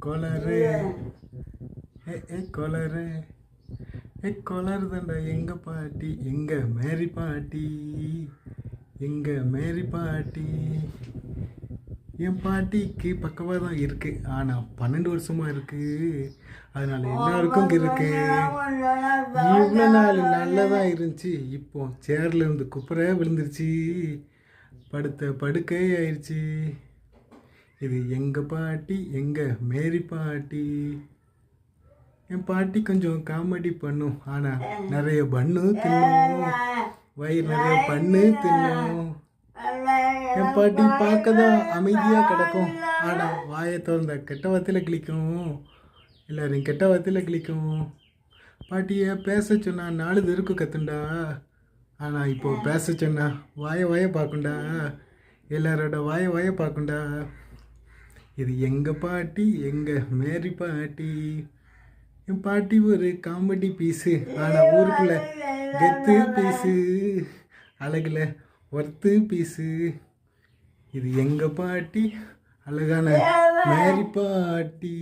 கொலரு கொலரு கொலரு தாண்டா எங்க பாட்டி, எங்க மேரி பாட்டி, எங்க மேரி பாட்டி. என் பாட்டிக்கு பக்கவாதம் இருக்கு, ஆனா 12 வருஷமா இருக்கு. அதனால எல்லாருக்கும் இருக்கு. இவ்வளோ நாள் நல்லதா இருந்துச்சு, இப்போ சேர்ல இருந்து குப்புற விழுந்துருச்சு, படுத்த படுக்கை ஆயிடுச்சு. இது எங்க பாட்டி, எங்க மேரி பாட்டி. என் பாட்டி கொஞ்சம் காமெடி பண்ணும், ஆனா நிறைய பண்ணு தின்னும், வயிறு நிறைய பண்ணு தின்னும். என் பாட்டி பார்க்கதான் அமைதியா கிடக்கும், ஆனா வாயை திறந்த கெட்ட வார்த்தையில கிழிக்கும், எல்லாரையும் கெட்ட வார்த்தையில கிழிக்கும். பாட்டியை பேச சொன்னா 4 தெருக்கு கத்துண்டா, ஆனா இப்போ பேச சொன்னா வாயை பார்க்குண்டா, எல்லாரோட வாயை பார்க்குண்டா. இது எங்க பாட்டி, எங்க மேரி பாட்டி. என் பாட்டி ஒரு காமெடி பீஸு, ஆனா ஊருக்குள்ள கெத்து பீஸு, அழகுல ஒர்த்து பீஸு. இது எங்க பாட்டி, அழகான மேரி பாட்டி.